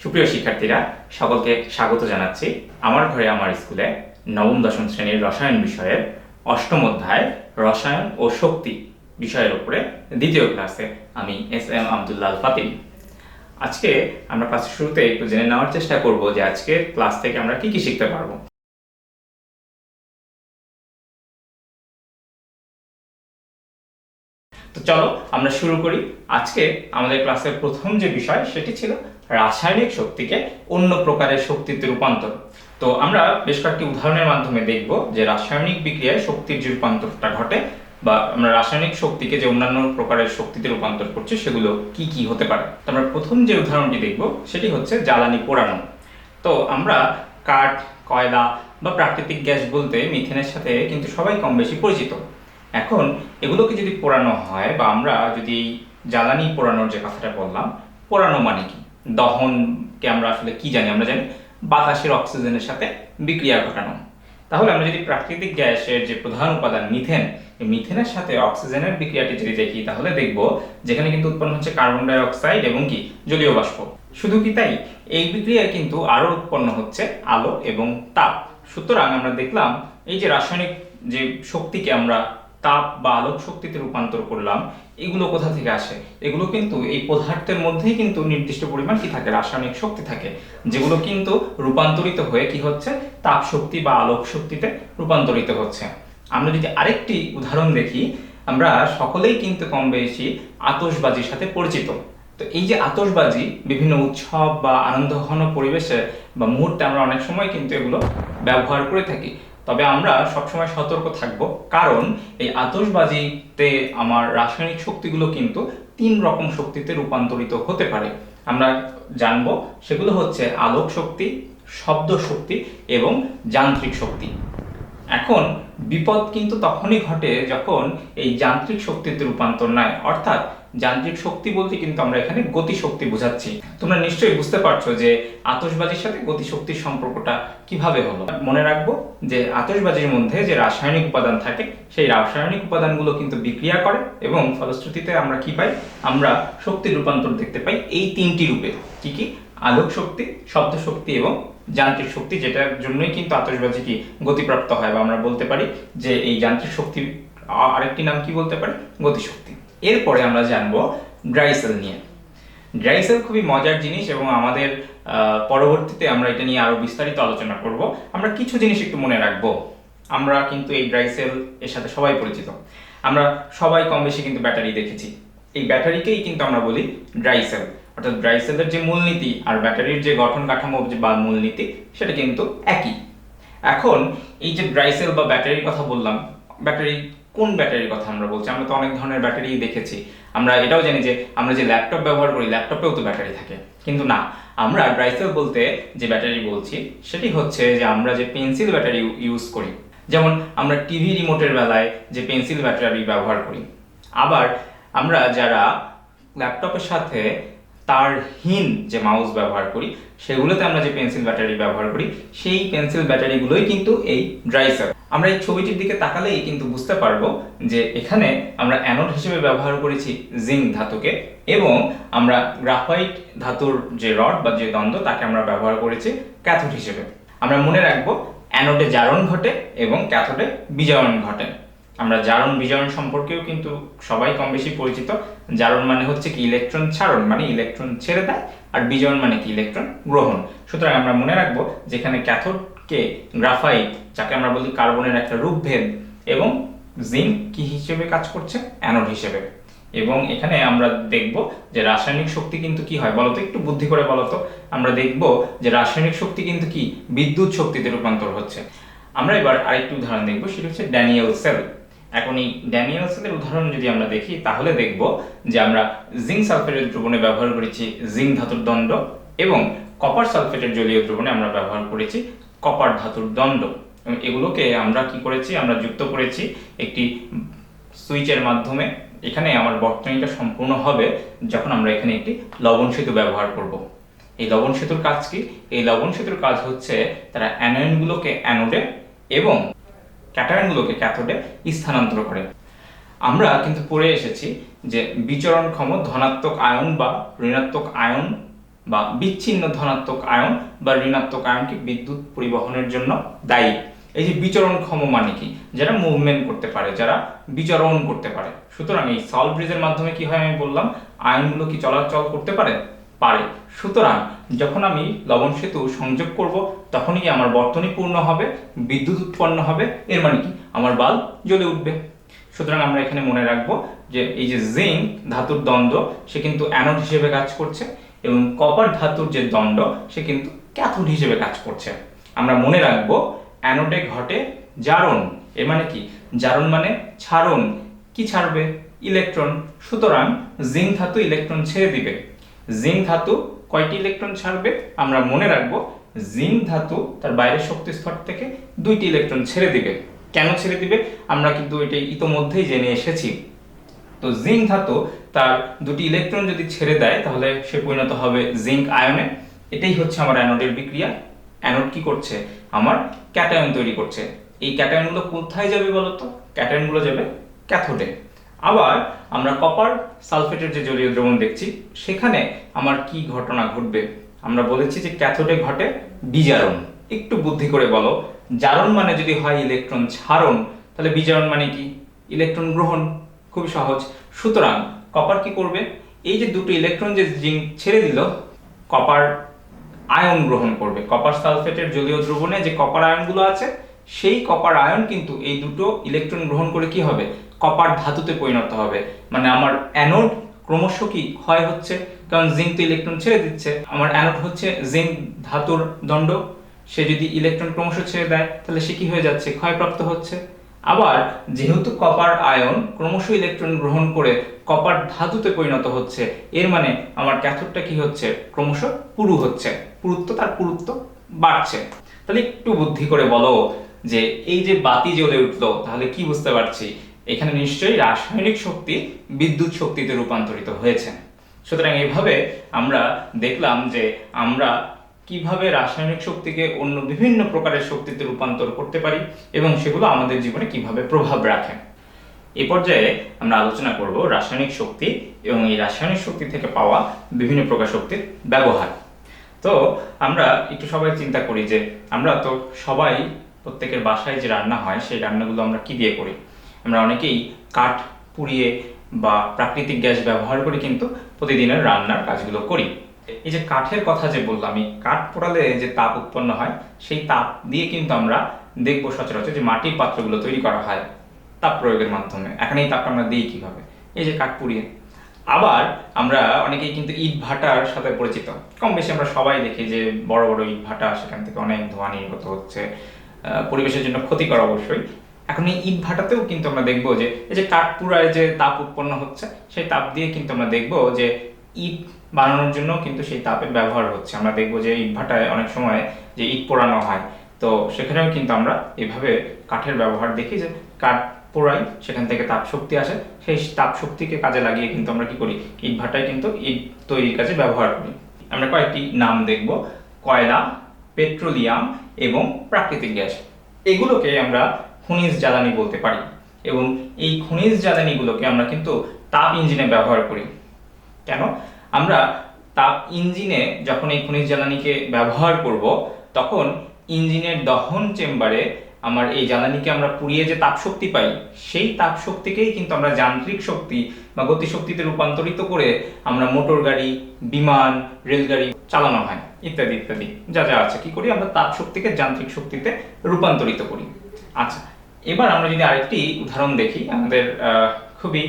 সুপ্রিয় শিক্ষার্থীরা, সকলকে স্বাগত জানাচ্ছি আমার ঘরে আমার স্কুলে নবম দশম শ্রেণীর রসায়ন বিষয়ের অষ্টম অধ্যায় রসায়ন ও শক্তি বিষয়ের উপরে দ্বিতীয় ক্লাসে আমি এস.এম. আব্দুল্লাহ আল ফাতিম। আজকে আমরা ক্লাসের শুরুতে একটু জেনে নেওয়ার চেষ্টা করব যে আজকে ক্লাস থেকে আমরা কি কি শিখতে পারবো। তো চলো আমরা শুরু করি। আজকে আমাদের ক্লাসের প্রথম যে বিষয় সেটি ছিল রাসায়নিক শক্তিকে অন্য প্রকারের শক্তিতে রূপান্তর। তো আমরা বেশ কয়েকটি উদাহরণের মাধ্যমে দেখব যে রাসায়নিক বিক্রিয়ায় শক্তির যে রূপান্তরটা ঘটে বা আমরা রাসায়নিক শক্তিকে যে অন্যান্য প্রকারের শক্তিতে রূপান্তর করছি সেগুলো কি কি হতে পারে। তো আমরা প্রথম যে উদাহরণটি দেখব সেটি হচ্ছে জ্বালানি পোড়ানো। তো আমরা কাঠ, কয়লা বা প্রাকৃতিক গ্যাস বলতে মিথেনের সাথে কিন্তু সবাই কম বেশি পরিচিত। এখন এগুলোকে যদি পোড়ানো হয় বা আমরা যদি জ্বালানি পোড়ানোর যে কথাটা বললাম, পোড়ানো মানে কি, দহনকে আমরা আসলে কি জানি, আমরা জানি বাতাসের অক্সিজেনের সাথে বিক্রিয়া ঘটানো। তাহলে আমরা যদি প্রাকৃতিক গ্যাসের যে প্রধান উপাদান মিথেন, এই মিথেনের সাথে অক্সিজেনের বিক্রিয়াটি যদি দেখি তাহলে দেখব যেখানে কিন্তু উৎপন্ন হচ্ছে কার্বন ডাই অক্সাইড এবং কি জলীয় বাষ্প। শুধু কি তাই, এই বিক্রিয়ায় কিন্তু আরো উৎপন্ন হচ্ছে আলো এবং তাপ। সুতরাং আমরা দেখলাম এই যে রাসায়নিক যে শক্তিকে আমরা তাপ বা আলোক শক্তিতে রূপান্তর করলাম, এগুলো কোথা থেকে আসে? এগুলো কিন্তু এই পদার্থের মধ্যেই কিন্তু নির্দিষ্ট পরিমাণ কি থাকে, রাসায়নিক শক্তি থাকে, যেগুলো কিন্তু রূপান্তরিত হয়ে কি হচ্ছে, তাপ শক্তি বা আলোক শক্তিতে রূপান্তরিত হচ্ছে। আমরা যদি আরেকটি উদাহরণ দেখি, আমরা সকলেই কিন্তু কম বেশি আতশবাজির সাথে পরিচিত। তো এই যে আতশবাজি বিভিন্ন উৎসব বা আনন্দঘন পরিবেশে বা মুহূর্তে আমরা অনেক সময় কিন্তু এগুলো ব্যবহার করে থাকি। তবে আমরা সবসময় সতর্ক থাকব, কারণ এই আতশবাজিতে আমার রাসায়নিক শক্তিগুলো কিন্তু 3 রকম শক্তিতে রূপান্তরিত হতে পারে। আমরা জানবো সেগুলো হচ্ছে আলোক শক্তি, শব্দ শক্তি এবং যান্ত্রিক শক্তি। এখন বিপদ কিন্তু তখনই ঘটে যখন এই যান্ত্রিক শক্তিতে রূপান্তর নেয়, অর্থাৎ যান্ত্রিক শক্তি বলতে কিন্তু আমরা এখানে গতি শক্তি বোঝাচ্ছি। তোমরা নিশ্চয়ই বুঝতে পারছো যে আতশবাজির সাথে গতি শক্তির সম্পর্কটা কিভাবে হলো। মনে রাখবো যে আতশবাজির মধ্যে যে রাসায়নিক উপাদান থাকে, সেই রাসায়নিক উপাদানগুলো কিন্তু বিক্রিয়া করে এবং ফলশ্রুতিতে আমরা কি পাই, আমরা শক্তির রূপান্তর দেখতে পাই এই 3টি রূপে। কি কি? আলোক শক্তি, শব্দ শক্তি এবং যান্ত্রিক শক্তি, যেটার জন্যই কিন্তু আতশবাজি কি গতিপ্রাপ্ত হয়, বা আমরা বলতে পারি যে এই যান্ত্রিক শক্তির আরেকটি নাম কি বলতে পারি, গতিশক্তি। এরপরে আমরা জানবো ড্রাই সেল নিয়ে। ড্রাই সেল খুবই মজার জিনিস এবং আমাদের পরবর্তীতে আমরা এটা নিয়ে আরো বিস্তারিত আলোচনা করব। আমরা কিছু জিনিস একটু মনে রাখবো। আমরা কিন্তু এই ড্রাই সেল এর সাথে সবাই পরিচিত, আমরা সবাই কম বেশি কিন্তু ব্যাটারি দেখেছি। এই ব্যাটারিকেই কিন্তু আমরা বলি ড্রাই সেল, অর্থাৎ ড্রাই সেলের যে মূলনীতি আর ব্যাটারির যে গঠন কাঠামো বা মূলনীতি সেটা কিন্তু একই। এখন এই যে ড্রাই সেল বা ব্যাটারির কথা বললাম, ব্যাটারি কোন ব্যাটারির কথা আমরা বলছি? আমরা তো অনেক ধরনের ব্যাটারি দেখেছি। আমরা এটাও জানি যে আমরা যে ল্যাপটপ ব্যবহার করি, ল্যাপটপেও তো ব্যাটারি থাকে। কিন্তু না, আমরা ড্রাই সেল বলতে যে ব্যাটারি বলছি সেটি হচ্ছে যে আমরা যে পেন্সিল ব্যাটারি ইউজ করি, যেমন আমরা টিভি রিমোটের বেলায় যে পেন্সিল ব্যাটারি ব্যবহার করি। আবার আমরা যারা ল্যাপটপের সাথে তারহীন যে মাউস ব্যবহার করি, সেগুলোতে আমরা যে পেন্সিল ব্যাটারি ব্যবহার করি, সেই পেন্সিল ব্যাটারিগুলোই কিন্তু এই ড্রাই সেল। আমরা এই ছবিটির দিকে তাকালেই কিন্তু বুঝতে পারবো যে এখানে আমরা অ্যানোড হিসেবে ব্যবহার করেছি জিঙ্ক ধাতুকে, এবং আমরা গ্রাফাইট ধাতুর যে রড বা যে দ্বন্দ্ব তাকে আমরা ব্যবহার করেছি ক্যাথোড হিসেবে। আমরা মনে রাখবো অ্যানোডে জারণ ঘটে এবং ক্যাথোডে বিজারণ ঘটে। আমরা জারণ বিজারণ সম্পর্কেও কিন্তু সবাই কম বেশি পরিচিত। জারণ মানে হচ্ছে কি ইলেকট্রন ছাড়ন, মানে ইলেকট্রন ছেড়ে দেয়, আর বিজারণ মানে কি ইলেকট্রন গ্রহণ। সুতরাং আমরা মনে রাখবো যেখানে ক্যাথোডকে গ্রাফাইট, যাকে আমরা বলি কার্বনের একটা রূপভেদ, এবং জিঙ্ক কি হিসেবে কাজ করছে, অ্যানোড হিসেবে। এবং এখানে আমরা দেখব যে রাসায়নিক শক্তি কিন্তু কি হয় বলতো, একটু বুদ্ধি করে বলতো। আমরা দেখব যে রাসায়নিক শক্তি কিন্তু কি বিদ্যুৎ শক্তিতে রূপান্তর হচ্ছে। আমরা এবার আরেকটি উদাহরণ দেখব, সেটা হচ্ছে ড্যানিয়েল সেল। এখন এই ড্যানিয়েল সেলের উদাহরণ যদি আমরা দেখি তাহলে দেখব যে আমরা জিঙ্ক সালফেটের দ্রবণে ব্যবহার করেছি জিঙ্ক ধাতুর দণ্ড, এবং কপার সালফেটের জলীয় দ্রবণে আমরা ব্যবহার করেছি কপার ধাতুর দণ্ড। এগুলোকে আমরা কি করেছি, আমরা যুক্ত করেছি একটি সুইচের মাধ্যমে। এখানে আমার বর্তনীটা সম্পূর্ণ হবে যখন আমরা এখানে একটি লবণ সেতু ব্যবহার করব। এই লবণ সেতুর কাজ কি? এই লবণ সেতুর কাজ হচ্ছে তারা অ্যানায়নগুলোকে অ্যানোডে এবং ক্যাটায়নগুলোকে ক্যাথোডে স্থানান্তর করে। আমরা কিন্তু পড়ে এসেছি যে বিচরণক্ষম ধনাত্মক আয়ন বা ঋণাত্মক আয়ন বা বিচ্ছিন্ন ধনাত্মক আয়ন বা ঋণাত্মক আয়নকে বিদ্যুৎ পরিবহনের জন্য দায়ী। এই যে বিচরণক্ষম মানে কি, যারা মুভমেন্ট করতে পারে, যারা বিচরণ করতে পারে। সুতরাং এই সল্ট ব্রিজের মাধ্যমে কি হয় আমি বললাম, আয়নগুলো কি চলাচল করতে পারে, পারে। সুতরাং যখন আমি লবণ সেতু সংযোগ করব তখনই কি আমার বর্তনী পূর্ণ হবে, বিদ্যুৎ উৎপন্ন হবে, এর মানে কি আমার বাল্ব জ্বলে উঠবে। সুতরাং আমরা এখানে মনে রাখবো যে এই যে জিঙ্ক ধাতুর দণ্ড সে কিন্তু অ্যানোড হিসেবে কাজ করছে এবং কপার ধাতুর যে দণ্ড সে কিন্তু ক্যাথোড হিসেবে কাজ করছে। আমরা মনে রাখবো অ্যানোডে ঘটে জারণ, এর মানে কি, জারণ মানে ছাড়ন, কি ছাড়বে, ইলেকট্রন। সুতরাং জিঙ্ক ধাতু ইলেকট্রন ছেড়ে দিবে। জিঙ্ক ধাতু কয়টি ইলেকট্রন ছাড়বে, আমরা মনে রাখবো জিঙ্ক ধাতু তার বাইরের শক্তি স্তর থেকে 2টি ইলেকট্রন ছেড়ে দিবে। কেন ছেড়ে দিবে আমরা কিন্তু এটা ইতোমধ্যেই জেনে এসেছি। তো জিঙ্ক ধাতু তার 2টি ইলেকট্রন যদি ছেড়ে দেয় তাহলে সে পরিণত হবে জিঙ্ক আয়নে। এটাই হচ্ছে আমার অ্যানোডের বিক্রিয়া। অ্যানোড কি করছে, আমার ক্যাটায়ন তৈরি করছে। এই ক্যাটায়নগুলো কোথায় যাবে বলতো, ক্যাটায়নগুলো যাবে ক্যাথোডে। আবার আমরা কপার সালফেটের যে জলীয় দ্রবণ দেখছি সেখানে আমার কি ঘটনা ঘটবে, আমরা বলেছি যে ক্যাথোডে ঘটে বিজারণ। একটু বুদ্ধি করে বলো, জারণ মানে যদি হয় ইলেকট্রন ছাড়ন, তাহলে বিজারণ মানে কি, ইলেকট্রন গ্রহণ। খুবই সহজ। সুতরাং কপার কি করবে, এই যে 2টি ইলেকট্রন যে জিঙ্ক ছেড়ে দিল, কপার আয়ন গ্রহণ করবে। কপার সালফেটের জলীয় দ্রবণে যে কপার আয়নগুলো আছে সেই কপার আয়ন কিন্তু এই দুটো ইলেকট্রন গ্রহণ করে কি হবে, কপার ধাতুতে পরিণত হবে। মানে আমার অ্যানোড ক্রমশ কি ক্ষয় হচ্ছে, কারণ জিঙ্ক তো ইলেকট্রন ছেড়ে দিচ্ছে। আমার অ্যানোড হচ্ছে জিঙ্ক ধাতুর দণ্ড, সে যদি ইলেকট্রন ক্রমশ ছেড়ে দেয় তাহলে সে কি হয়ে যাচ্ছে, ক্ষয়প্রাপ্ত হচ্ছে। আবার যেহেতু কপার আয়ন ক্রমশ ইলেকট্রন গ্রহণ করে কপার ধাতুতে পরিণত হচ্ছে, এর মানে আমার ক্যাথোডটা কি হচ্ছে, ক্রমশ পুরু হচ্ছে, পুরুত্ব তার পুরুত্ব বাড়ছে। তাহলে একটু বুদ্ধি করে বলো যে এই যে বাতি জ্বলে উঠলো তাহলে কি বুঝতে পারছি, এখানে নিশ্চয়ই রাসায়নিক শক্তি বিদ্যুৎ শক্তিতে রূপান্তরিত হয়েছে। সুতরাং এভাবে আমরা দেখলাম যে আমরা কিভাবে রাসায়নিক শক্তিকে অন্য বিভিন্ন প্রকারের শক্তিতে রূপান্তর করতে পারি এবং সেগুলো আমাদের জীবনে কিভাবে প্রভাব রাখে। এই পর্যায়ে আমরা আলোচনা করব রাসায়নিক শক্তি এবং এই রাসায়নিক শক্তি থেকে পাওয়া বিভিন্ন প্রকার শক্তির ব্যবহার। তো আমরা একটু সবাই চিন্তা করি যে আমরা তো সবাই প্রত্যেকের বাসায় যে রান্না হয় সেই রান্নাগুলো আমরা কি দিয়ে করি, আমরা অনেকেই কাঠ পুড়িয়ে বা প্রাকৃতিক গ্যাস ব্যবহার করে কিন্তু প্রতিদিনের রান্নার কাজগুলো করি। এই যে কাঠের কথা যে বললাম, এই কাঠ পোড়ালে যে তাপ উৎপন্ন হয় সেই তাপ দিয়ে কিন্তু আমরা দেখবো সচরাচর যে মাটির পাত্রগুলো তৈরি করা হয় তাপ প্রয়োগের মাধ্যমে। এখন এই তাপটা আমরা দিই কিভাবে, এই যে কাঠ পুড়িয়ে। আবার আমরা অনেকেই কিন্তু ইট ভাটার সাথে পরিচিত, কম বেশি আমরা সবাই দেখি যে বড় বড় ইট ভাটা, সেখান থেকে অনেক ধোঁয়া নির্গত হচ্ছে, পরিবেশের জন্য ক্ষতিকর অবশ্যই। এখন এই ইট ভাটাতেও কিন্তু আমরা দেখবো যে এই যে কাঠ পুড়ায় যে তাপ উৎপন্ন হচ্ছে সেই তাপ দিয়ে কিন্তু আমরা দেখবো যে ইট বানানোর জন্য কিন্তু সেই তাপের ব্যবহার হচ্ছে। আমরা দেখবো যে ইট ভাটায় অনেক সময় যে ইট পোড়ানো হয়, তো সেখানেও কিন্তু আমরা এভাবে কাঠের ব্যবহার দেখি যে কাঠ পোড়াই, সেখান থেকে তাপ শক্তি আসে, সেই তাপ শক্তিকে কাজে লাগিয়ে কিন্তু আমরা কি করি, ইট ভাটায় কিন্তু ইট তৈরির কাজে ব্যবহার করি। আমরা কয়েকটি নাম দেখব, কয়লা, পেট্রোলিয়াম এবং প্রাকৃতিক গ্যাস। এগুলোকে আমরা খনিজ জ্বালানি বলতে পারি এবং এই খনিজ জ্বালানিগুলোকে আমরা কিন্তু তাপ ইঞ্জিনে ব্যবহার করি। কেন, আমরা তাপ ইঞ্জিনে যখন এই খনিজ জ্বালানিকে ব্যবহার করব তখন ইঞ্জিনের দহন চেম্বারে আমার এই জ্বালানিকে আমরা পুড়িয়ে যে তাপ শক্তি পাই সেই তাপ শক্তিকেই কিন্তু আমরা যান্ত্রিক শক্তি বা গতিশক্তিতে রূপান্তরিত করে আমরা মোটর গাড়ি, বিমান, রেলগাড়ি চালানো হয় ইত্যাদি ইত্যাদি যা যা আছে কি করি, আমরা তাপ শক্তিকে যান্ত্রিক শক্তিতে রূপান্তরিত করি। আচ্ছা, এবার আমরা যদি আরেকটি উদাহরণ দেখি, আমাদের খুবই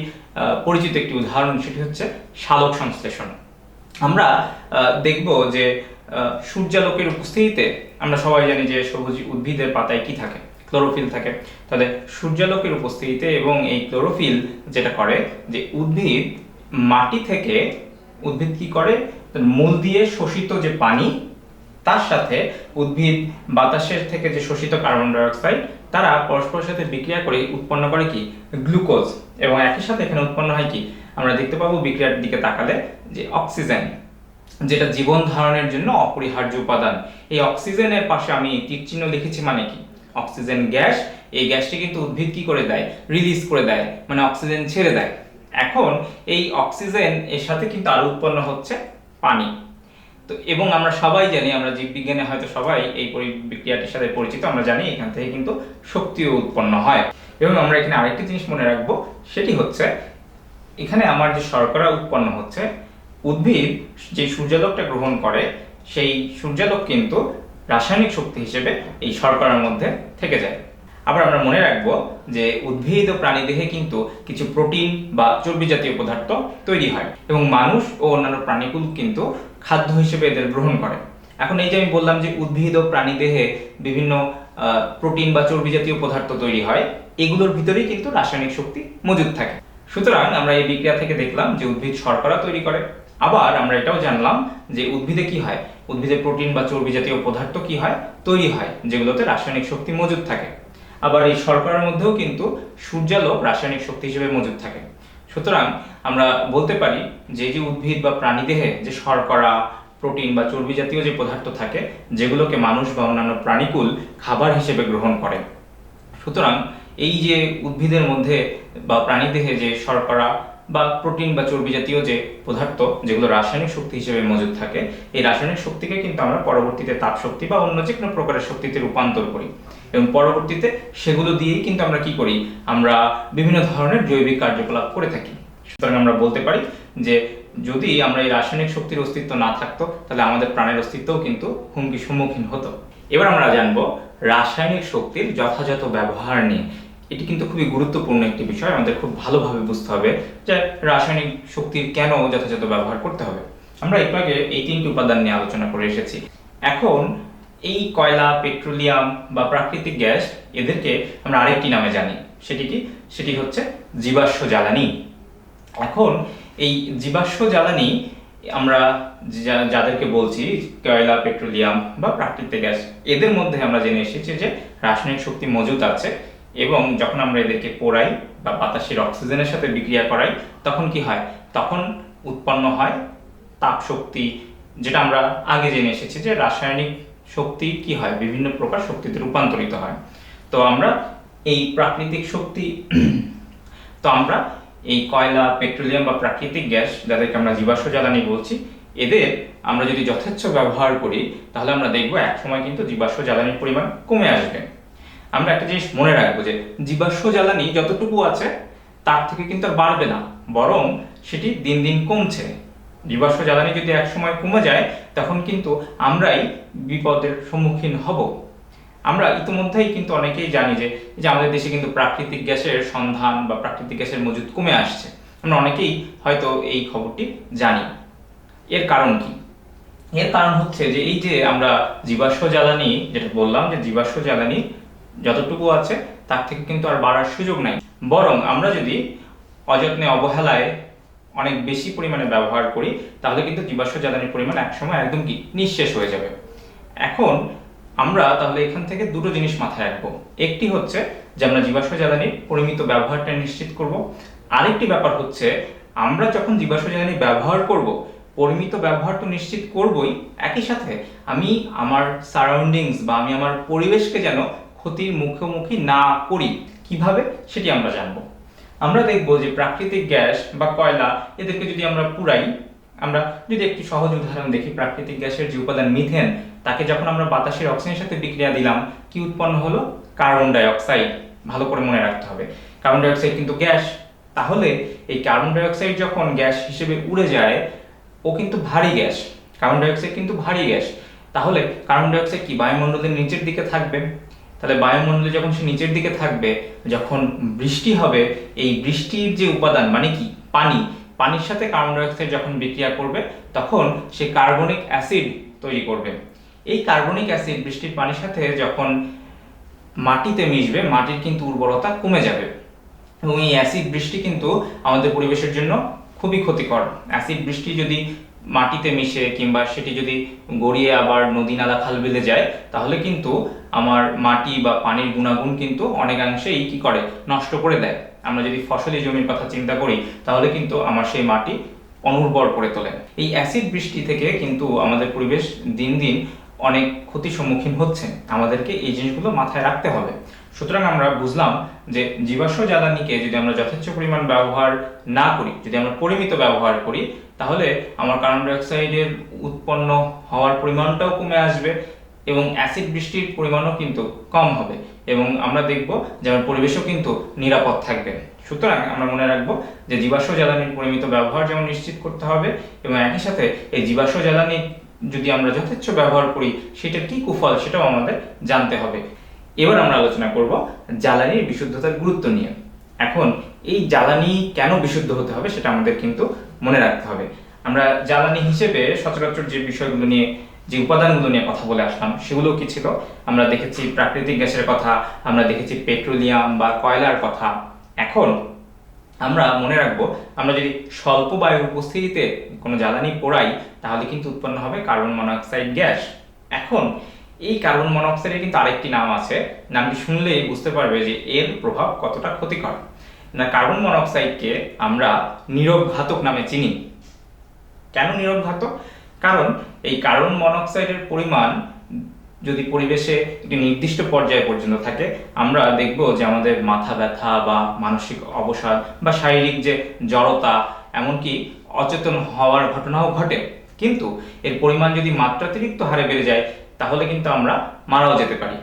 পরিচিত একটি উদাহরণ, সেটি হচ্ছে সালোক সংশ্লেষণ। আমরা দেখব যে সূর্যালোকের উপস্থিতিতে আমরা সবাই জানি যে সবুজ উদ্ভিদের পাতায় কি থাকে, ক্লোরোফিল থাকে। তাহলে সূর্যালোকের উপস্থিতিতে এবং এই ক্লোরোফিল যেটা করে যে উদ্ভিদ মাটি থেকে, উদ্ভিদ কি করে, মূল দিয়ে শোষিত যে পানি তার সাথে উদ্ভিদ বাতাসের থেকে যে শোষিত কার্বন ডাই অক্সাইড তারা পরস্পরের সাথে বিক্রিয়া করে উৎপন্ন করে কি, গ্লুকোজ। এবং একই সাথে এখানে উৎপন্ন হয় কি, আমরা দেখতে পাবো বিক্রিয়ার দিকে তাকালে যে অক্সিজেন, যেটা জীবন ধারণের জন্য অপরিহার্য উপাদান। এই অক্সিজেনের পাশে আমি তীর চিহ্ন লিখেছি, মানে কি, অক্সিজেন গ্যাস। এই গ্যাসটি কিন্তু উদ্ভিদ কি করে দেয়, রিলিজ করে দেয়, মানে অক্সিজেন ছেড়ে দেয়। এখন এই অক্সিজেন এর সাথে কিন্তু আরো উৎপন্ন হচ্ছে পানি। তো এবং আমরা সবাই জানি, আমরা জীববিজ্ঞানে হয়তো সবাই এই বিক্রিয়াটির সাথে পরিচিত, আমরা জানি এখান থেকে কিন্তু শক্তিও উৎপন্ন হয়। এবং আমরা এখানে আরেকটি জিনিস মনে রাখবো, সেটি হচ্ছে এখানে আমার যে শর্করা উৎপন্ন হচ্ছে, উদ্ভিদ যে সূর্যালোকটা গ্রহণ করে সেই সূর্যালোক কিন্তু রাসায়নিক শক্তি হিসেবে এই শর্করার মধ্যে থেকে যায়। আবার আমরা মনে রাখবো যে উদ্ভিদ ও প্রাণীদেহে কিন্তু কিছু প্রোটিন বা চর্বি জাতীয় পদার্থ তৈরি হয় এবং মানুষ ও অন্যান্য প্রাণীকুল কিন্তু খাদ্য হিসেবে এদের গ্রহণ করে। এখন এই যে আমি বললাম যে উদ্ভিদ ও প্রাণীদেহে বিভিন্ন প্রোটিন বা চর্বি জাতীয় পদার্থ তৈরি হয়, এগুলোর ভিতরেই কিন্তু রাসায়নিক শক্তি মজুদ থাকে। সুতরাং আমরা এই বিক্রিয়া থেকে দেখলাম যে উদ্ভিদ শর্করা তৈরি করে। আবার আমরা এটাও জানলাম যে উদ্ভিদে কি হয়, উদ্ভিদে প্রোটিন বা চর্বি জাতীয় পদার্থ কি হয়, তৈরি হয়, যেগুলোতে রাসায়নিক শক্তি মজুদ থাকে। আবার এই শর্করার মধ্যেও কিন্তু সূর্যালোক রাসায়নিক শক্তি হিসেবে মজুদ থাকে। সুতরাং আমরা বলতে পারি যে যে উদ্ভিদ বা প্রাণীদেহে যে শর্করা, প্রোটিন বা চর্বি জাতীয় যে পদার্থ থাকে, যেগুলোকে মানুষ বা অন্যান্য প্রাণীকুল খাবার হিসেবে গ্রহণ করে। সুতরাং এই যে উদ্ভিদের মধ্যে বা প্রাণীদেহে যে শর্করা বা প্রোটিন বা চর্বি জাতীয় যে পদার্থ, যেগুলো রাসায়নিক শক্তি হিসেবে মজুদ থাকে, এই রাসায়নিক শক্তিকে কিন্তু আমরা পরবর্তীতে তাপ শক্তি বা অন্য যে কোনো প্রকারের শক্তিতে রূপান্তর করি এবং পরবর্তীতে সেগুলো দিয়েই কিন্তু আমরা কি করি, আমরা বিভিন্ন ধরনের জৈবিক কার্যকলাপ করে থাকি। সুতরাং আমরা বলতে পারি যে যদি আমরা এই রাসায়নিক শক্তির অস্তিত্ব না থাকতো, তাহলে আমাদের প্রাণের অস্তিত্বও কিন্তু হুমকির সম্মুখীন হতো। এবার আমরা জানবো রাসায়নিক শক্তির যথাযথ ব্যবহার নিয়ে। এটি কিন্তু খুবই গুরুত্বপূর্ণ একটি বিষয়, আমাদের খুব ভালোভাবে বুঝতে হবে যে রাসায়নিক শক্তির কেন যথাযথ ব্যবহার করতে হবে। আমরা একটু আগে এই তিনটি উপাদান নিয়ে আলোচনা করে এসেছি। এখন এই কয়লা, পেট্রোলিয়াম বা প্রাকৃতিক গ্যাস, এদেরকে আমরা আরেকটি নামে জানি। সেটি কি? সেটি হচ্ছে জীবাশ্ম জ্বালানি। এখন এই জীবাশ্ম জ্বালানি আমরা যাদেরকে বলছি কয়লা, পেট্রোলিয়াম বা প্রাকৃতিক গ্যাস, এদের মধ্যে আমরা জেনে এসেছি যে রাসায়নিক শক্তি মজুদ আছে এবং যখন আমরা এদেরকে পোড়াই বা বাতাসের অক্সিজেনের সাথে বিক্রিয়া করাই, তখন কি হয়? তখন উৎপন্ন হয় তাপ শক্তি, যেটা আমরা আগে জেনে এসেছি যে রাসায়নিক শক্তি কি হয়, বিভিন্ন প্রকার শক্তিতে রূপান্তরিত হয়। তো আমরা এই প্রাকৃতিক শক্তি আমরা এই কয়লা, পেট্রোলিয়াম বা প্রাকৃতিক গ্যাস, যাদেরকে আমরা জীবাশ্ম জ্বালানি বলছি, এদের আমরা যদি যথেচ্ছ ব্যবহার করি, তাহলে আমরা দেখবো একসময় কিন্তু জীবাশ্ম জ্বালানির পরিমাণ কমে আসবে। আমরা একটা জিনিস মনে রাখবো যে জীবাশ্ম জ্বালানি যতটুকু আছে তার থেকে কিন্তু আর বাড়বে না, বরং সেটি দিন দিন কমছে। জীবাশ্ম জ্বালানি যদি একসময় কমে যায়, তখন কিন্তু আমরাই বিপদের সম্মুখীন হব। আমরা ইতিমধ্যেই কিন্তু অনেকেই জানি যে আমাদের দেশে কিন্তু প্রাকৃতিক গ্যাসের সন্ধান বা প্রাকৃতিক গ্যাসের মজুদ কমে আসছে। আমরা অনেকেই হয়তো এই খবরটি জানি। এর কারণ কি? এর কারণ হচ্ছে যে এই যে আমরা জীবাশ্ম জ্বালানি, যেটা বললাম যে জীবাশ্ম জ্বালানি যতটুকু আছে তার থেকে কিন্তু আর বাড়ার সুযোগ নাই, বরং আমরা যদি অযত্নে, অবহেলায় অনেক বেশি পরিমাণে ব্যবহার করি, তাহলে কিন্তু জীবাশ্ম জ্বালানির পরিমাণ একসময় একদম কি নিঃশেষ হয়ে যাবে। এখন আমরা তাহলে এখান থেকে দুটো জিনিস মাথায় রাখবো। একটি হচ্ছে যে আমরা জীবাশ্ম জ্বালানির পরিমিত ব্যবহারটা নিশ্চিত করব। আরেকটি ব্যাপার হচ্ছে আমরা যখন জীবাশ্ম জ্বালানি ব্যবহার করব, পরিমিত ব্যবহার তো নিশ্চিত করবই, একই সাথে আমি আমার সারাউন্ডিংস বা আমি আমার পরিবেশকে যেন ক্ষতির মুখোমুখি না করি। কিভাবে? সেটি আমরা জানবো। আমরা দেখব যে প্রাকৃতিক গ্যাস বা কয়লা, এদেরকে যদি আমরা পুড়াই, আমরা যদি একটি সহজ উদাহরণ দেখি, প্রাকৃতিক গ্যাসের যে উপাদান মিথেন, তাকে যখন আমরা বাতাসের অক্সিজেনের সাথে বিক্রিয়া দিলাম, কি উৎপন্ন হলো? Carbon die oxide. ভালো করে মনে রাখতে হবে, কার্বন ডাই অক্সাইড কিন্তু গ্যাস। তাহলে এই কার্বন ডাই অক্সাইড যখন গ্যাস হিসেবে উড়ে যায়, ও কিন্তু ভারী গ্যাস। কার্বন ডাই অক্সাইড কিন্তু ভারী গ্যাস। তাহলে কার্বন ডাই অক্সাইড কি বায়ুমণ্ডলের নিচের দিকে থাকবে? তাহলে বায়ুমণ্ডলে যখন সে নিচের দিকে থাকবে, যখন বৃষ্টি হবে, এই বৃষ্টির যে উপাদান মানে কি পানির সাথে কার্বন ডাই অক্সাইড যখন বিক্রিয়া করবে, তখন সে কার্বনিক অ্যাসিড তৈরি করবে। এই কার্বনিক অ্যাসিড বৃষ্টির পানির সাথে যখন মাটিতে মিশবে, মাটির কিন্তু উর্বরতা কমে যাবে এবং এই অ্যাসিড বৃষ্টি কিন্তু আমাদের পরিবেশের জন্য খুবই ক্ষতিকর। অ্যাসিড বৃষ্টি যদি মাটিতে মিশে কিংবা সেটি যদি গড়িয়ে আবার নদী, নালা, খাল, বিলে যায়, তাহলে কিন্তু আমার মাটি বা পানির গুণাগুণ কিন্তু অনেকাংশেই কি করে? নষ্ট করে দেয়। আমরা যদি ফসলি জমির কথা চিন্তা করি, তাহলে কিন্তু আমার সেই মাটি অনুর্বর করে তোলে। এই অ্যাসিড বৃষ্টি থেকে কিন্তু আমাদের পরিবেশ দিন দিন অনেক ক্ষতির সম্মুখীন হচ্ছে। আমাদেরকে এই জিনিসগুলো মাথায় রাখতে হবে। সুতরাং আমরা বুঝলাম যে জীবাশ্ম জ্বালানিকে যদি আমরা যথেচ্ছ পরিমাণ ব্যবহার না করি, যদি আমরা পরিমিত ব্যবহার করি, তাহলে আমার কার্বন ডাই অক্সাইডের উৎপন্ন হওয়ার পরিমাণটাও কমে আসবে এবং অ্যাসিড বৃষ্টির পরিমাণও কিন্তু কম হবে এবং আমরা দেখব যে আমার পরিবেশও কিন্তু নিরাপদ থাকবে। সুতরাং আমরা মনে রাখবো যে জীবাশ্ম জ্বালানির পরিমিত ব্যবহার যেমন নিশ্চিত করতে হবে এবং একই সাথে এই জীবাশ্ম জ্বালানি যদি আমরা যথেচ্ছ ব্যবহার করি সেটার কি কুফল সেটাও আমাদের জানতে হবে। এবার আমরা আলোচনা করব জ্বালানির বিশুদ্ধতার গুরুত্ব নিয়ে। এখন এই জ্বালানি কেন বিশুদ্ধ হতে হবে সেটা আমাদের কিন্তু মনে রাখতে হবে। আমরা জ্বালানি হিসেবে সচরাচর যে বিষয়গুলো নিয়ে যে উপাদানগুলো নিয়ে কথা বলে আসলাম সেগুলো কি ছিল? আমরা দেখেছি প্রাকৃতিক গ্যাসের কথা, আমরা দেখেছি পেট্রোলিয়াম বা কয়লার কথা। এখন আমরা মনে রাখবো আমরা যদি স্বল্প বায়ুর উপস্থিতিতে কোনো জ্বালানি পোড়াই তাহলে কিন্তু উৎপন্ন হবে কার্বন মনোক্সাইড গ্যাস। এখন এই কার্বন মনোক্সাইডের কিন্তু আরেকটি নাম আছে, নামটি শুনলেই বুঝতে পারবে যে এর প্রভাব কতটা ক্ষতিকর। না, কার্বন মনোক্সাইডকে আমরা নীরব ঘাতক নামে চিনি। কেন নীরব ঘাতক? কারণ এই কার্বন মনোক্সাইডের পরিমাণ যদি পরিবেশে একটি নির্দিষ্ট পর্যায়ে পর্যন্ত থাকে আমরা দেখব যে আমাদের মাথা ব্যথা বা মানসিক অবসাদ বা শারীরিক যে জড়তা এমনকি অচেতন হওয়ার ঘটনাও ঘটে। কিন্তু এর পরিমাণ যদি মাত্রাতিরিক্ত হারে বেড়ে যায় তাহলে কিন্তু আমরা মারাও যেতে পারি।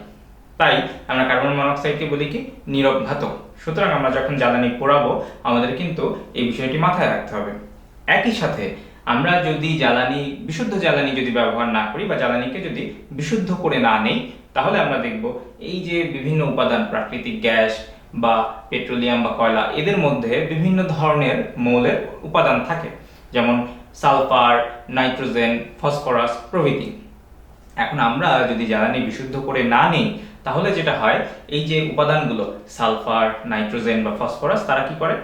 তাই আমরা কার্বন মনোক্সাইডকে বলি কি নীরব ঘাতক। সুতরাং আমরা যখন জ্বালানি পোড়াবো আমাদের কিন্তু এই বিষয়টি মাথায় রাখতে হবে। একই সাথে আমরা যদি বিশুদ্ধ জ্বালানি যদি ব্যবহার না করি বা জ্বালানিকে যদি বিশুদ্ধ করে না নেই তাহলে আমরা দেখব এই যে বিভিন্ন উপাদান প্রাকৃতিক গ্যাস বা পেট্রোলিয়াম বা কয়লা এদের মধ্যে বিভিন্ন ধরনের মৌলের উপাদান থাকে, যেমন সালফার, নাইট্রোজেন, ফসফরাস প্রভৃতি। এখন আমরা যদি জ্বালানি বিশুদ্ধ করে না নিই তাহলে যেটা হয় এই যে উপাদানগুলো সালফার, নাইট্রোজেন বা ফসফরাস তারা কি করে,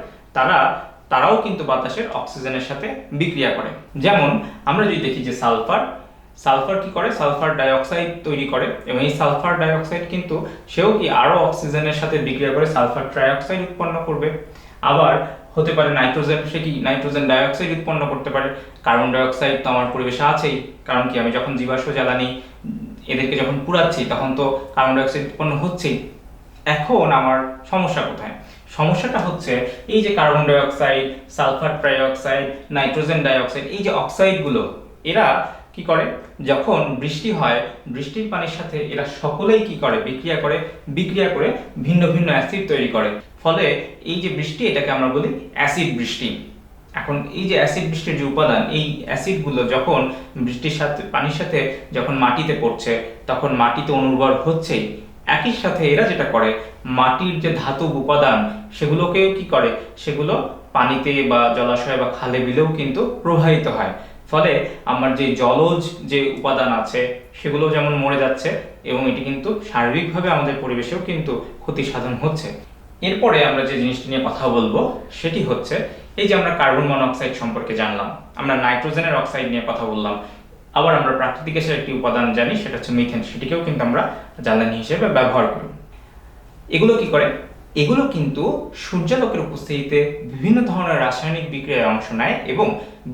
তারাও কিন্তু বাতাসের অক্সিজেনের সাথে বিক্রিয়া করে। যেমন আমরা যদি দেখি যে সালফার কি করে, সালফার ডাইঅক্সাইড তৈরি করে এবং এই সালফার ডাইঅক্সাইড কিন্তু সেও কি আরো অক্সিজেনের সাথে বিক্রিয়া করে সালফার ট্রাইঅক্সাইড উৎপন্ন করবে। আবার হতে পারে নাইট্রোজেন, সে কি নাইট্রোজেন ডাইঅক্সাইড উৎপন্ন করতে পারে। কার্বন ডাইঅক্সাইড তো আমার পরিবেশে আছেই, কারণ কি আমি যখন জীবাশ্ম জ্বালানি এদেরকে যখন পুড়াচ্ছি তখন তো কার্বন ডাইঅক্সাইড উৎপন্ন হচ্ছেই। এখন আমার সমস্যা কোথায়? সমস্যাটা হচ্ছে এই যে carbon dioxide, sulphur trioxide, nitrogen dioxide এই যে অক্সাইডগুলো এরা কি করে, যখন বৃষ্টি হয় বৃষ্টির পানির সাথে এরা সকলেই কি করে বিক্রিয়া করে ভিন্ন ভিন্ন অ্যাসিড তৈরি করে। ফলে এই যে বৃষ্টি এটাকে আমরা বলি অ্যাসিড বৃষ্টি। এখন এই যে অ্যাসিড বৃষ্টির যে উপাদান এই অ্যাসিডগুলো যখন বৃষ্টির সাথে পানির সাথে যখন মাটিতে পড়ছে তখন মাটিতে অনুর্বর হচ্ছেই। একই সাথে এরা যেটা করে মাটির যে ধাতব উপাদান সেগুলোকেও কি করে, সেগুলো পানিতে বা জলাশয় বা খালে বিলেও কিন্তু প্রবাহিত হয়। ফলে আমার যে জলজ যে উপাদান আছে সেগুলো যেমন মরে যাচ্ছে এবং এটি কিন্তু সার্বিকভাবে আমাদের পরিবেশেও কিন্তু ক্ষতি সাধন হচ্ছে। এরপরে আমরা যে জিনিসটি নিয়ে কথা বলবো সেটি হচ্ছে এই যে আমরা কার্বন মনোক্সাইড সম্পর্কে জানলাম, আমরা নাইট্রোজেনের অক্সাইড নিয়ে কথা বললাম, আবার আমরা প্রাকৃতিক গ্যাসের একটি উপাদান জানি সেটা হচ্ছে মিথেন, সেটিকেও কিন্তু আমরা জ্বালানি হিসেবে ব্যবহার করি। এগুলো কি করে? এগুলো কিন্তু সূর্যালোকের উপস্থিতিতে বিভিন্ন ধরনের রাসায়নিক বিক্রিয়ায় অংশ নেয় এবং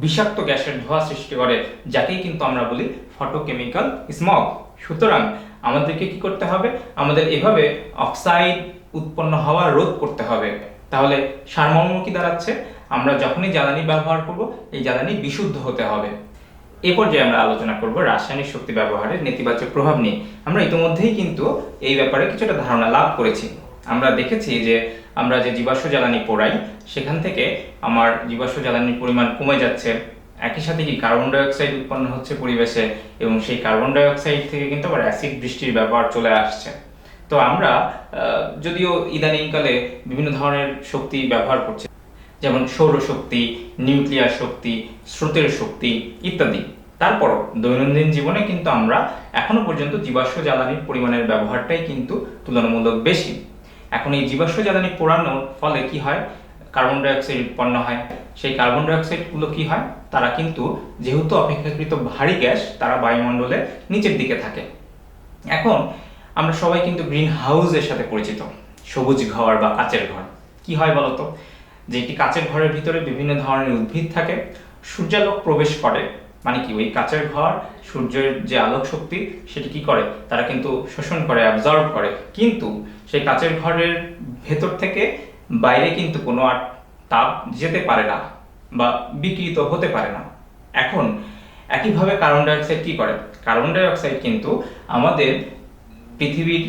বিষাক্ত গ্যাসের ধোঁয়া সৃষ্টি করে, যাকেই কিন্তু আমরা বলি ফটোকেমিক্যাল স্মগ। সুতরাং আমাদেরকে কি করতে হবে, আমাদের এভাবে অক্সাইড উৎপন্ন হওয়া রোধ করতে হবে। তাহলে সারমর্ম কি দাঁড়াচ্ছে, আমরা যখনই জ্বালানি ব্যবহার করব এই জ্বালানি বিশুদ্ধ হতে হবে। এ পর্যায়ে আমরা আলোচনা করব রাসায়নিক শক্তি ব্যবহারের নেতিবাচক প্রভাব নিয়ে। আমরা ইতিমধ্যেই কিন্তু এই ব্যাপারে কিছুটা ধারণা লাভ করেছি। আমরা দেখেছি যে আমরা যে জীবাশ্ম জ্বালানি পোড়াই সেখান থেকে আমার জীবাশ্ম জ্বালানির পরিমাণ কমে যাচ্ছে, একই সাথে কি কার্বন ডাইঅক্সাইড উৎপন্ন হচ্ছে পরিবেশে এবং সেই কার্বন ডাইঅক্সাইড থেকে কিন্তু আবার অ্যাসিড বৃষ্টির ব্যাপার চলে আসছে। তো আমরা যদিও ইদানিংকালে বিভিন্ন ধরনের শক্তি ব্যবহার করছি, যেমন সৌরশক্তি, নিউক্লিয়ার শক্তি, স্রোতের শক্তি ইত্যাদি, তারপরও দৈনন্দিন জীবনে কিন্তু আমরা এখনো পর্যন্ত জীবাশ্ম জ্বালানির পরিমাণের ব্যবহারটাই কিন্তু তুলনামূলক বেশি। এখন এই জীবাশ্ম জ্বালানি পোড়ানোর ফলে কি হয়, কার্বন ডাইঅক্সাইড উৎপন্ন হয়। সেই কার্বন ডাইঅক্সাইডগুলো কি হয়, তারা কিন্তু যেহেতু অপেক্ষাকৃত ভারী গ্যাস তারা বায়ুমণ্ডলে নিচের দিকে থাকে। এখন আমরা সবাই কিন্তু গ্রিন হাউসের সাথে পরিচিত, সবুজ ঘর বা কাচের ঘর। কি হয় বলতো, যে একটি কাচের ঘরের ভিতরে বিভিন্ন ধরনের উদ্ভিদ থাকে, সূর্যালোক প্রবেশ করে, মানে কি ওই কাচের ঘর সূর্যের যে আলোক শক্তি সেটি কি করে, তারা কিন্তু শোষণ করে, অ্যাবজর্ব করে, কিন্তু সেই কাচের ঘরের ভেতর থেকে বাইরে কিন্তু কোনো আর তাপ যেতে পারে না। বা বিকৃত হতে পারে না। এখন একইভাবে কার্বন ডাইঅক্সাইড কি করে? কার্বন ডাইঅক্সাইড কিন্তু আমাদের পৃথিবীর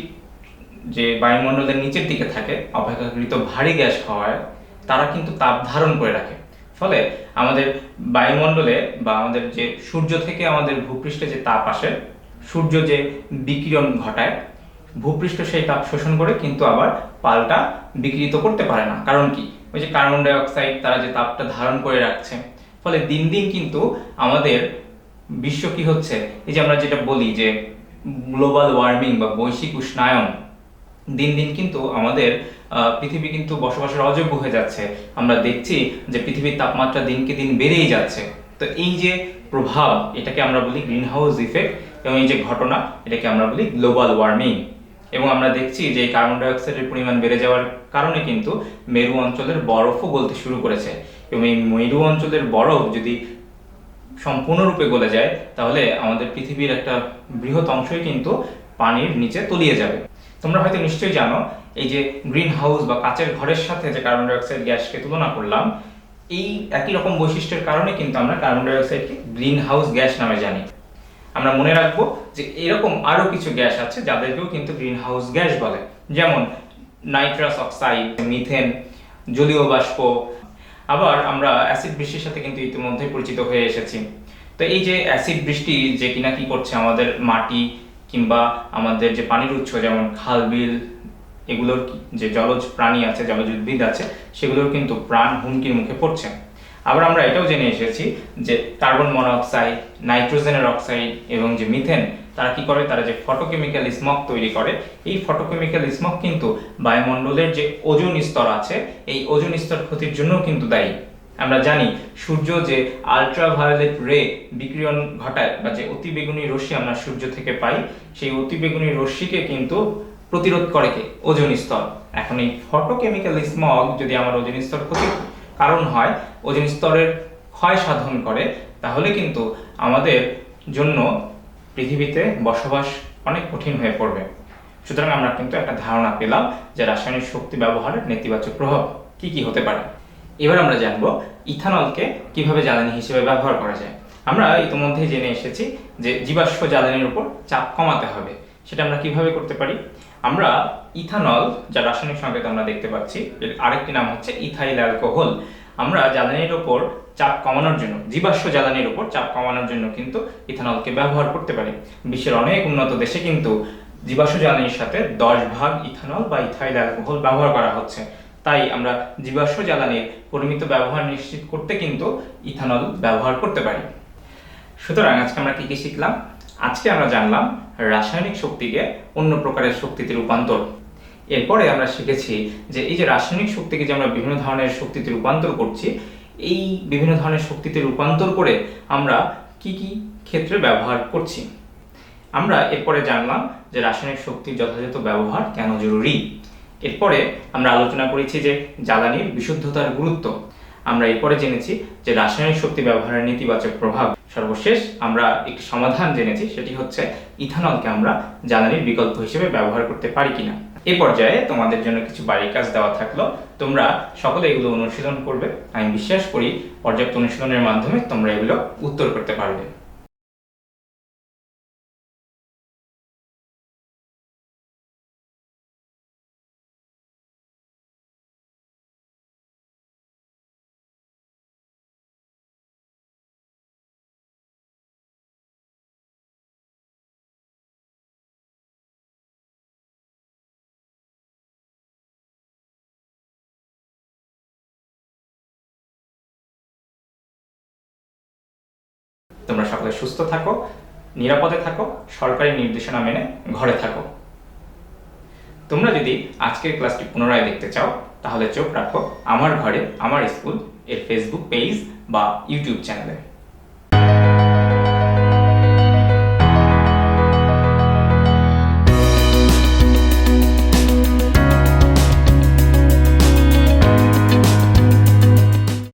যে বায়ুমণ্ডলের নিচের দিকে থাকে অপেক্ষাকৃত ভারী গ্যাস হওয়ায় তারা কিন্তু তাপ ধারণ করে রাখে। ফলে আমাদের বায়ুমণ্ডলে বা আমাদের যে সূর্য থেকে আমাদের ভূপৃষ্ঠে যে তাপ আসে, সূর্য যে বিকিরণ ঘটায়, ভূপৃষ্ঠ সেই তাপ শোষণ করে কিন্তু আবার পাল্টা বিকৃত করতে পারে না। কারণ কি? ওই যে কার্বন ডাইঅক্সাইড তারা যে তাপটা ধারণ করে রাখছে। ফলে দিন দিন কিন্তু আমাদের বিশ্ব কি হচ্ছে, এই যে আমরা যেটা বলি যে গ্লোবাল ওয়ার্মিং বা বৈশ্বিক উষ্ণায়ন, দিন দিন কিন্তু আমাদের পৃথিবী কিন্তু বসবাসের অযোগ্য হয়ে যাচ্ছে। আমরা দেখছি যে পৃথিবীর তাপমাত্রা দিনকে দিন বেড়েই যাচ্ছে। তো এই যে প্রভাব, এটাকে আমরা বলি গ্রিন হাউস ইফেক্ট, এবং এই যে ঘটনা, এটাকে আমরা বলি গ্লোবাল ওয়ার্মিং। এবং আমরা দেখছি যে কার্বন ডাইঅক্সাইডের পরিমাণ বেড়ে যাওয়ার কারণে কিন্তু মেরু অঞ্চলের বরফও গলতে শুরু করেছে। এবং এই মেরু অঞ্চলের বরফ যদি সম্পূর্ণরূপে গলে যায় তাহলে আমাদের পৃথিবীর একটা বৃহৎ অংশই কিন্তু পানির নিচে তলিয়ে যাবে। তোমরা হয়তো নিশ্চয়ই জানো, এই যে গ্রিন হাউস বা কাচের ঘরের সাথে যে কার্বন ডাইঅক্সাইড গ্যাসকে তুলনা করলাম, এই একই রকম বৈশিষ্ট্যের কারণে কিন্তু আমরা কার্বন ডাইঅক্সাইডকে গ্রিন হাউস গ্যাস নামে জানি। আমরা মনে রাখবো যে এরকম আরো কিছু গ্যাস আছে যাদেরকেও কিন্তু গ্রিন হাউস গ্যাস বলে, যেমন নাইট্রাস অক্সাইড, মিথেন, জলীয় বাষ্প। আবার আমরা অ্যাসিড বৃষ্টির সাথে কিন্তু ইতিমধ্যে পরিচিত হয়ে এসেছি। তো এই যে অ্যাসিড বৃষ্টি যে কিনা কি করছে, আমাদের মাটি কিংবা আমাদের যে পানির উৎস যেমন খাল বিল, এগুলোর যে জলজ প্রাণী আছে, জলজ উদ্ভিদ আছে, সেগুলোর কিন্তু প্রাণ হুমকির মুখে পড়ছে। আবার আমরা এটাও জেনে এসেছি যে কার্বন মনোঅক্সাইড, নাইট্রোজেনের অক্সাইড এবং যে মিথেন, তারা কি করে? তারা যে ফটোকেমিক্যাল স্মগ তৈরি করে, এই ফটোকেমিক্যাল স্মগ কিন্তু বায়ুমণ্ডলের যে ওজোন স্তর আছে, এই ওজোন স্তর ক্ষতির জন্য কিন্তু দায়ী। আমরা জানি সূর্য যে আল্ট্রাভায়োলেট রে বিকিরণ ঘটায় বা যে অতিবেগুনি রশ্মি আমরা সূর্য থেকে পাই, সেই অতিবেগুনি রশ্মিকে কিন্তু প্রতিরোধ করে কে? ওজোন স্তর। এখন এই ফটোকেমিক্যাল স্মগ যদি আমার ওজোন স্তর ক্ষতির কারণ হয়, ওজোন স্তরের ক্ষয় সাধন করে, তাহলে কিন্তু আমাদের জন্য পৃথিবীতে বসবাস অনেক কঠিন হয়ে পড়বে। সুতরাং আমরা কিন্তু একটা ধারণা পেলাম যে রাসায়নিক শক্তি ব্যবহারের নেতিবাচক প্রভাব কি কি হতে পারে। এবার আমরা জানবো ইথানলকে কিভাবে জ্বালানি হিসেবে ব্যবহার করা যায়। আমরা ইতিমধ্যে জেনে এসেছি যে জীবাশ্ম জ্বালানির উপর চাপ কমাতে হবে। সেটা আমরা কিভাবে করতে পারি? আমরা ইথানল, যা রাসায়নিক সংকেত আমরা দেখতে পাচ্ছি, এর আরেকটি নাম হচ্ছে ইথাইল অ্যালকোহল। আমরা জ্বালানির উপর চাপ কমানোর জন্য, জীবাশ্ম জ্বালানির উপর চাপ কমানোর জন্য কিন্তু ইথানলকে ব্যবহার করতে পারি। বিশ্বের অনেক উন্নত দেশে কিন্তু জীবাশ্ম জ্বালানির সাথে 10 ভাগ ইথানল বা ইথাইল অ্যালকোহল ব্যবহার করা হচ্ছে। তাই আমরা জীবাশ্ম জ্বালানির পরিমিত ব্যবহার নিশ্চিত করতে কিন্তু ইথানল ব্যবহার করতে পারি। সুতরাং আজকে আমরা কি কি শিখলাম? আজকে আমরা জানলাম রাসায়নিক শক্তিকে অন্য প্রকারের শক্তিতে রূপান্তর। এরপরে আমরা শিখেছি যে এই যে রাসায়নিক শক্তিকে যে আমরা বিভিন্ন ধরনের শক্তিতে রূপান্তর করছি, এই বিভিন্ন ধরনের শক্তিতে রূপান্তর করে আমরা কি কি ক্ষেত্রে ব্যবহার করছি। আমরা এরপরে জানলাম যে রাসায়নিক শক্তির যথাযথ ব্যবহার কেন জরুরি। এরপরে আমরা আলোচনা করেছি যে জ্বালানির বিশুদ্ধতার গুরুত্ব। আমরা এরপরে জেনেছি যে রাসায়নিক শক্তি ব্যবহারের নেতিবাচক প্রভাব। সর্বশেষ আমরা একটি সমাধান জেনেছি, সেটি হচ্ছে ইথানলকে আমরা জ্বালানির বিকল্প হিসেবে ব্যবহার করতে পারি কিনা। এই পর্যায়ে তোমাদের জন্য কিছু বাড়ির কাজ দেওয়া থাকলো, তোমরা সকলে এগুলো অনুশীলন করবে। আমি বিশ্বাস করি পর্যাপ্ত অনুশীলনের মাধ্যমে তোমরা এগুলো উত্তর করতে পারবে। তোমরা সকলে সুস্থ থাকো, নিরাপদে থাকো, সরকারি নির্দেশনা মেনে ঘরে থাকো। তোমরা যদি আজকের ক্লাসটি পুনরায় দেখতে চাও তাহলে চোখ রাখো আমার ঘরে আমার স্কুল এর ফেসবুক পেজ বা ইউটিউব চ্যানেলে।